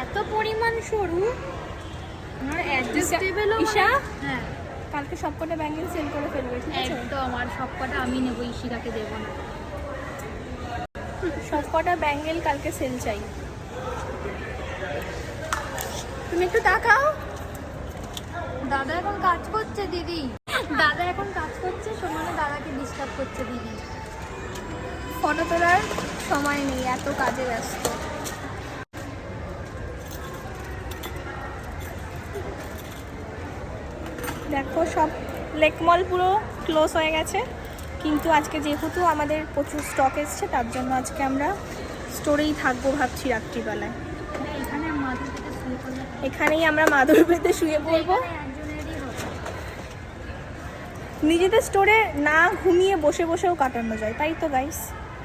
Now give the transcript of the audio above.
এত পরিমাণ সরু আমার অ্যাডজাস্টেবল। ঈশা হ্যাঁ কালকে সবকটা ব্যাঙ্গেল সেল করে ফেলবে, ঠিক আছে? একদম, আর সবকটা আমি নেবো, ঈশিকাকে দেবো না। সবকটা ব্যাঙ্গেল কালকে সেল চাই। তুমি একটু তাকাও। দাদা এখন কাজ করছে দিদি, দাদা এখন কাজ করছে, সমানে দাদাকে ডিস্টার্ব করছে দিদি। ফটো তোলার সময় নেই, এত কাজে ব্যস্ত। দেখো সব লেক মল পুরো ক্লোজ হয়ে গেছে, কিন্তু আজকে যেহেতু আমাদের প্রচুর স্টক এসছে তার জন্য আজকে আমরা স্টোরেই থাকবো ভাবছি রাত্রিবেলায়। এখানে মাদুর পেতে শুয়ে পড়লে এখানেই আমরা মাদুর পেতে শুয়ে পড়বো। একজনেরই হবে। নিজেদের স্টোরে না ঘুমিয়ে বসে বসেও কাটানো যায়, তাই তো গাইস?